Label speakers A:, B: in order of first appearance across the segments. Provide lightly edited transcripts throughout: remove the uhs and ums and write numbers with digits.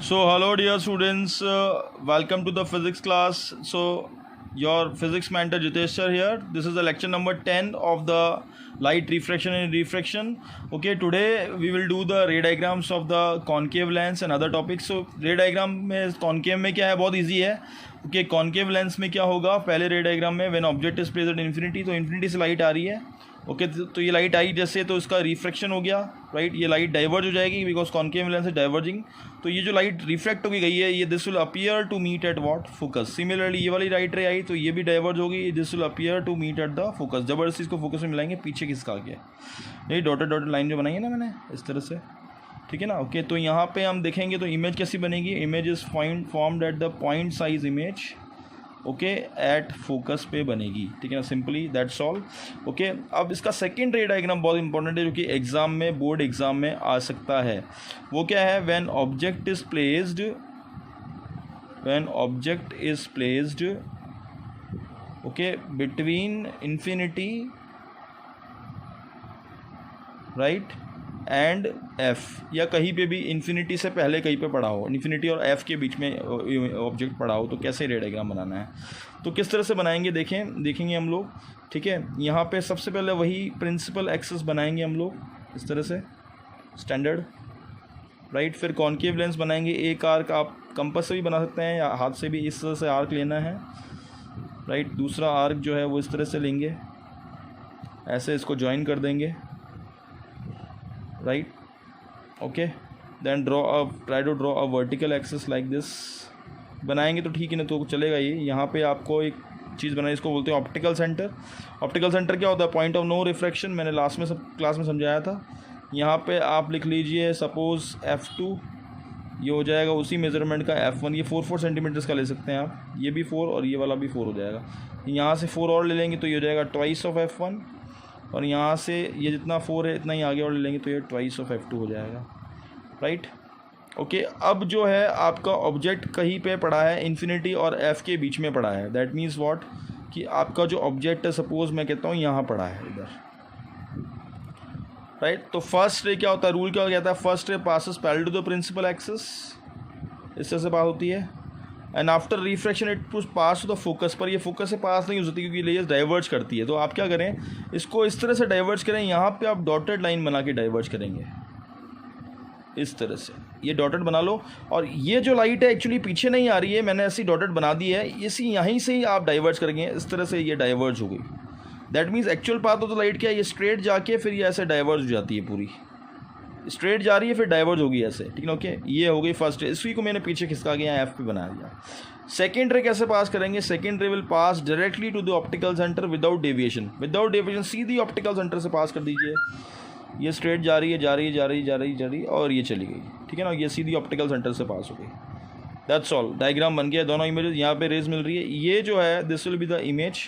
A: So, hello, dear students. Welcome to the physics class. So, your physics mentor Jitesh sir here. This is the lecture number 10 of the light refraction and refraction. Okay, today we will do the ray diagrams of the concave lens and other topics. So, ray diagram में concave में क्या है, बहुत easy है. Okay, concave lens में क्या होगा, पहले ray diagram में when object is placed at infinity, तो infinity से light आ रही है. ओके तो ये लाइट आई जैसे, तो इसका रिफ्रैक्शन हो गया, राइट. ये लाइट डाइवर्ज हो जाएगी because concave lens is diverging. तो ये जो लाइट रिफ्रैक्ट होगी गई है, ये this will appear to meet at what focus. Similarly ये वाली लाइट रे आई तो ये भी डाइवर्ज होगी, this will appear to meet at the focus. जबरदस्ती इसको फोकस में मिलाएंगे, पीछे किसका आ गया, ये डॉटेड डॉटेड लाइन जो बनाई है ना मैंने इस तरह से, ठीक है ना. ओके तो यहाँ पे हम देखेंगे तो इमेज कैसी बनेगी. Image is formed at the point size image. Okay at focus पे बनेगी, ठीक है ना. Simply that's all. ओके अब इसका सेकंड रे डायग्राम बहुत इंपॉर्टेंट है, जो कि एग्जाम में, बोर्ड एग्जाम में आ सकता है. वो क्या है, when object is placed okay between infinity right and F, या कहीं पे भी इन्फिनिटी से पहले कहीं पे पड़ा हो, इन्फिनिटी और एफ के बीच में ऑब्जेक्ट पड़ा हो, तो कैसे रे डायग्राम बनाना है, तो किस तरह से बनाएंगे देखेंगे हम लोग. ठीक है, यहाँ पे सबसे पहले वही प्रिंसिपल एक्सिस बनाएंगे हम लोग इस तरह से स्टैंडर्ड, राइट. फिर कॉन्केव लेंस बनाएंगे. एक आर्क आप कंपास से भी बना सकते हैं या हाथ से भी इस तरह से आर्क लेना है, राइट. दूसरा आर्क जो है वो इस तरह से लेंगे, ऐसे इसको ज्वाइन कर देंगे, right. Okay then try to draw a vertical axis like this. बनाएंगे तो ठीक है ना, तो चलेगा ये. यहाँ पे आपको एक चीज़ बनाई, इसको बोलते हैं ऑप्टिकल सेंटर. ऑप्टिकल सेंटर क्या होता है, पॉइंट ऑफ नो रिफ्रैक्शन. मैंने लास्ट में क्लास में समझाया था. यहाँ पे आप लिख लीजिए सपोज F2, ये हो जाएगा उसी मेजरमेंट का F1. ये 4 सेंटीमीटर्स का ले सकते हैं आप, ये भी 4 और ये वाला भी 4 हो जाएगा. यहाँ से 4 और ले लेंगे तो ये हो जाएगा ट्वाइस ऑफ F1, और यहाँ से ये जितना 4 है इतना ही आगे और ले लेंगे तो ये ट्वाइस ऑफ F2 हो जाएगा, राइट. ओके अब जो है आपका ऑब्जेक्ट कहीं पे पड़ा है, इन्फिनिटी और F के बीच में पड़ा है. दैट मीन्स व्हाट, कि आपका जो ऑब्जेक्ट है सपोज मैं कहता हूँ यहाँ पड़ा है इधर, राइट. तो फर्स्ट रे क्या होता है, रूल क्या कहता है, first ray passes parallel to the principal axis, इस तरह से पास होती है. And after refraction it pass to the focus. पर ये फोकस से पास नहीं हो सकती क्योंकि लेयर्स डाइवर्ज करती है. तो आप क्या करें, इसको इस तरह से डाइवर्ज करें, यहाँ पे आप डॉटेड लाइन बना के डाइवर्ज करेंगे इस तरह से. ये डॉटेड बना लो, और ये जो लाइट है एक्चुअली पीछे नहीं आ रही है, मैंने ऐसी डॉटेड बना दी है, इसी यहीं से ही आप डाइवर्ज करेंगे इस तरह से. ये डाइवर्ज हो गई. That means actual path of the light क्या है, ये स्ट्रेट जाके फिर ये ऐसे डाइवर्ज हो जाती है, पूरी स्ट्रेट जा रही है फिर डाइवर्ज होगी ऐसे, ठीक है. ओके ये हो गई फर्स्ट रे. इसी को मैंने पीछे खिसका के यहाँ एफ पे बना दिया. सेकेंड रे कैसे पास करेंगे, second ray will pass directly to the optical centre without deviation. सीधी ऑप्टिकल सेंटर से पास कर दीजिए. ये स्ट्रेट जा रही है और ये चली गई, ठीक है ना. ये सीधी ऑप्टिकल सेंटर से पास हो गई. That's all. डायग्राम बन गया, दोनों इमेजेस. यहाँ पे रेज मिल रही है, ये जो है this will be the image.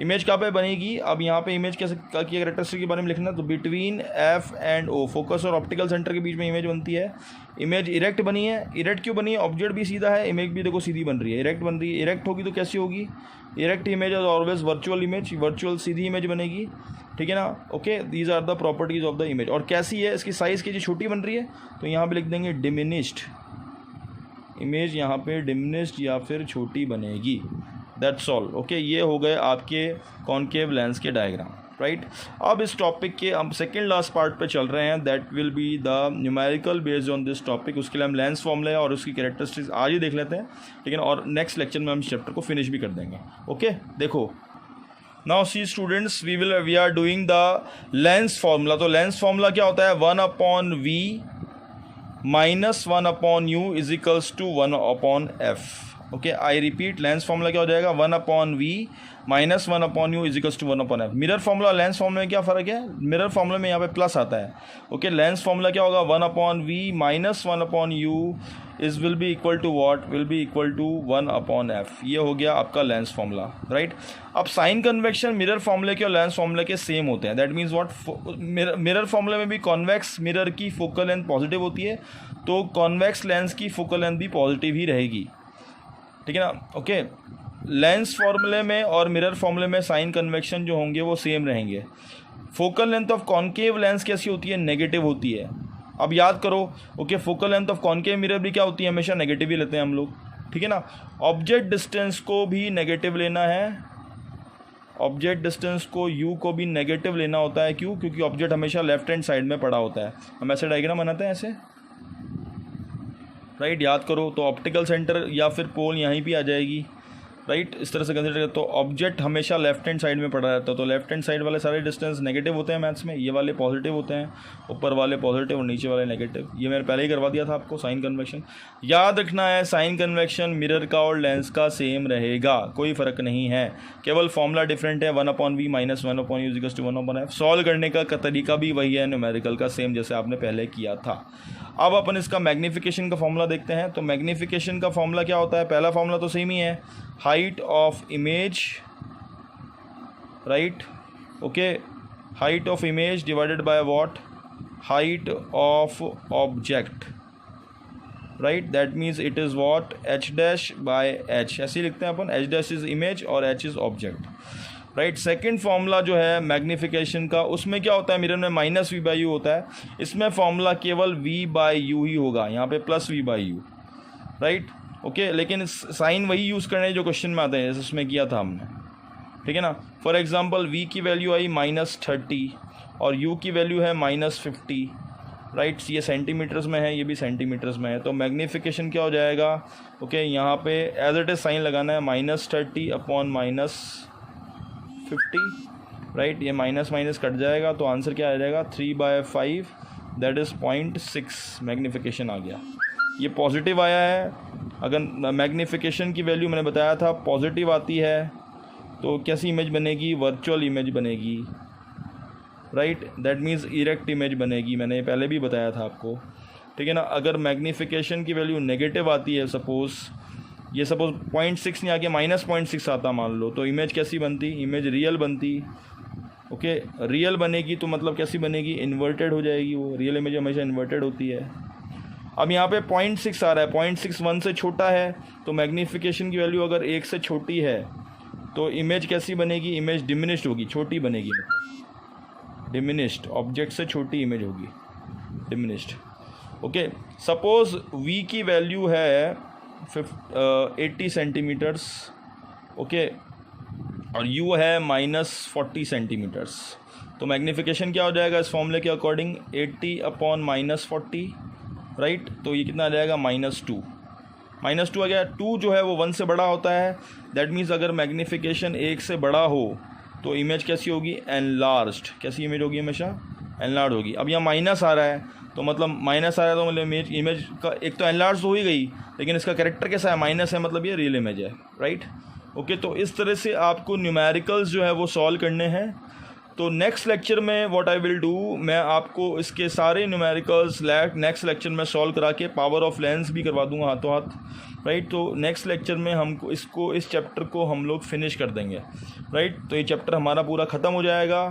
A: Image कहाँ पे बनेगी, अब यहाँ पे इमेज कैसे की कैरेक्टरिस्टिक के बारे में लिखना. तो between F and O, focus और ऑप्टिकल सेंटर के बीच में इमेज बनती है. इमेज इरेक्ट बनी है. इरेक्ट क्यों बनी है, ऑब्जेक्ट भी सीधा है, इमेज भी देखो सीधी बन रही है, इरेक्ट बन रही है. इरेक्ट होगी तो कैसी होगी, erect image is always virtual image, virtual सीधी इमेज बनेगी, ठीक है ना. Okay these are the properties of the image. और कैसी है, इसकी साइज़ की छोटी बन रही है, तो यहाँ पे लिख देंगे डिमिनिश्ड. इमेज यहाँ पे डिमिनिश्ड या फिर छोटी बनेगी. That's all. ओके ये हो गए आपके कॉन्केव लेंस के डायग्राम, राइट. अब इस टॉपिक के हम सेकेंड लास्ट पार्ट पे चल रहे हैं. That will be the numerical based on this topic. उसके लिए हम लेंस फॉर्मूला और उसकी कैरेक्टरिस्टिक्स आज ही देख लेते हैं, ठीक है ना. और नेक्स्ट लेक्चर में हम इस चैप्टर को फिनिश भी कर देंगे. ओके देखो now see students, we are doing the lens formula. तो लेंस फॉर्मूला क्या होता है, 1/v minus 1/u is equals to 1/f. Okay I repeat, lens formula क्या हो जाएगा, 1/v minus 1/u is equals to 1/f. Mirror formula lens formula में क्या फ़र्क है, मिरर फॉर्मूला में यहाँ पे प्लस आता है. ओके लेंस फॉर्मूला क्या होगा, 1/v minus 1/u is will be equal to what, will be equal to 1/f. ये हो गया आपका लेंस फॉर्मूला, राइट. अब साइन कन्वेक्शन मिरर फॉर्मूले के और लेंस फॉर्मूले के सेम होते हैं. दैट मीन्स व्हाट, मिरर फॉर्मूले में भी कॉन्वेक्स मिरर की फोकल लेंथ पॉजिटिव होती है, तो कॉन्वेक्स लेंस की फोकल लेंथ भी पॉजिटिव ही रहेगी, ठीक है ना. ओके लेंस फॉर्मूले में और मिरर फॉर्मूले में साइन कन्वेक्शन जो होंगे वो सेम रहेंगे. Focal length of concave lens कैसी होती है, नेगेटिव होती है. अब याद करो, okay, focal length of concave mirror भी क्या होती है, हमेशा नेगेटिव ही लेते हैं हम लोग, ठीक है ना। ऑब्जेक्ट डिस्टेंस को भी नेगेटिव लेना है, ऑब्जेक्ट डिस्टेंस को यू को भी नेगेटिव लेना होता है, क्यों, क्योंकि ऑब्जेक्ट हमेशा लेफ्ट हैंड साइड में पड़ा होता है। हम ऐसे डायग्राम बनाते हैं ऐसे, राइट, याद करो। तो ऑप्टिकल सेंटर या फिर पोल यहीं भी आ जाएगी, राइट, इस तरह से कंसिडर करें तो ऑब्जेक्ट हमेशा लेफ्ट हैंड साइड में पड़ा रहता है, तो लेफ्ट हैंड साइड वाले सारे डिस्टेंस नेगेटिव होते हैं मैथ्स में, ये वाले पॉजिटिव होते हैं, ऊपर वाले पॉजिटिव और नीचे वाले नेगेटिव। ये मैंने पहले ही करवा दिया था आपको, साइन कन्वेक्शन याद रखना है। साइन कन्वेक्शन मिरर का और लेंस का सेम रहेगा, कोई फ़र्क नहीं है, केवल फॉर्मूला डिफरेंट है, 1/v minus 1/u equals to 1/f। Solve करने का तरीका भी वही है, न्यूमेरिकल का सेम जैसे आपने पहले किया था। अब अपन इसका मैग्नीफिकेशन का फॉर्मूला देखते हैं। तो मैग्नीफिकेशन का फॉर्मूला क्या होता है, पहला फॉर्मूला तो सेम ही है, height of image, right, okay, height of image divided by what, height of object, right, that means it is what, h dash by h, ऐसे ही लिखते हैं अपन, h डैश इज इमेज और h is object, right. Second formula जो है magnification का, उसमें क्या होता है, मिरर में -v/u होता है, इसमें फॉर्मूला केवल v/u ही होगा, यहाँ पे +v/u, राइट, ओके। लेकिन साइन वही यूज़ करने जो क्वेश्चन में आते हैं, जैसे उसमें किया था हमने, ठीक है ना। फॉर एग्जांपल v की वैल्यू आई -30 और u की वैल्यू है -50, राइट, ये सेंटीमीटर्स में है, ये भी सेंटीमीटर्स में है, तो मैग्नीफिकेशन क्या हो जाएगा, ओके, यहाँ पे एज इट इज़ साइन लगाना है, -30 अपॉन -50, राइट, ये माइनस माइनस कट जाएगा, तो आंसर क्या आ जाएगा, 3/5, दैट इज़ 0.6 मैग्नीफिकेशन आ गया। ये पॉजिटिव आया है, अगर मैग्नीफिकेशन की वैल्यू मैंने बताया था पॉजिटिव आती है तो कैसी इमेज बनेगी, वर्चुअल इमेज बनेगी, right, that means erect image बनेगी, मैंने पहले भी बताया था आपको, ठीक है ना। अगर मैग्नीफिकेशन की वैल्यू नेगेटिव आती है, सपोज़ 0.6 नहीं आके -0.6 आता मान लो, तो इमेज कैसी बनती, इमेज रियल बनती, ओके, रियल बनेगी तो मतलब कैसी बनेगी, इन्वर्टेड हो जाएगी, वो रियल इमेज हमेशा इन्वर्टेड होती है। अब यहाँ पे 0.6 आ रहा है, 0.6 1 से छोटा है, तो मैग्नीफिकेशन की वैल्यू अगर 1 से छोटी है तो इमेज कैसी बनेगी, इमेज डिमिनिश्ड होगी, छोटी बनेगी, डिमिनिश्ड, ऑब्जेक्ट से छोटी इमेज होगी, डिमिनिश्ड, ओके। सपोज़ v की वैल्यू है 80 सेंटीमीटर्स, ओके, और u है -40 सेंटीमीटर्स, तो मैग्नीफिकेशन क्या हो जाएगा इस फॉर्मूले के अकॉर्डिंग, 80 अपॉन -40, राइट, तो ये कितना आ जाएगा, -2 आ गया। 2 जो है वो 1 से बड़ा होता है, दैट मीन्स अगर मैग्नीफिकेशन 1 से बड़ा हो तो इमेज कैसी होगी, एनलार्ज्ड, कैसी इमेज होगी, हमेशा एनलार्ज होगी। अब यहाँ माइनस आ रहा है, तो मतलब माइनस आ रहा है तो मतलब इमेज का एक तो एनलार्ज हो ही गई, लेकिन इसका कैरेक्टर कैसा है, माइनस है, मतलब ये रियल इमेज है, राइट, ओके। तो इस तरह से आपको न्यूमेरिकल्स जो है वो सॉल्व करने हैं। तो नेक्स्ट लेक्चर में व्हाट आई विल डू, मैं आपको इसके सारे न्यूमेरिकल्स नेक्स्ट लेक्चर में सॉल्व करा के पावर ऑफ लेंस भी करवा दूंगा हाथों हाथ, राइट। तो नेक्स्ट लेक्चर में हमको इस चैप्टर को हम लोग फिनिश कर देंगे, राइट। तो ये चैप्टर हमारा पूरा ख़त्म हो जाएगा,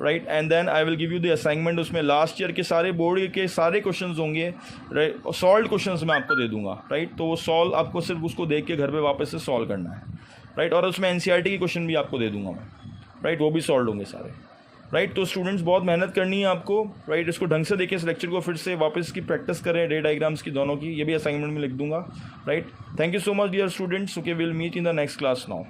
A: right, and then I will give you the assignment. उसमें लास्ट ईयर के सारे बोर्ड के सारे क्वेश्चंस होंगे, राइट, सॉल्व क्वेश्चंस मैं आपको दे दूंगा, राइट। तो वो सॉल्व आपको सिर्फ उसको देख के घर पे वापस से सॉल्व करना है, राइट, और उसमें एनसीईआरटी के क्वेश्चन भी आपको दे दूंगा मैं, राइट, वो भी सॉल्व होंगे सारे, राइट। तो स्टूडेंट्स बहुत मेहनत करनी है आपको, राइट, इसको ढंग से देखिए, इस लेक्चर को फिर से वापस की प्रैक्टिस करें, रे डायग्राम्स की दोनों की, ये भी असाइनमेंट में लिख दूंगा, right. Thank you so much dear students, okay, will meet in the next class now.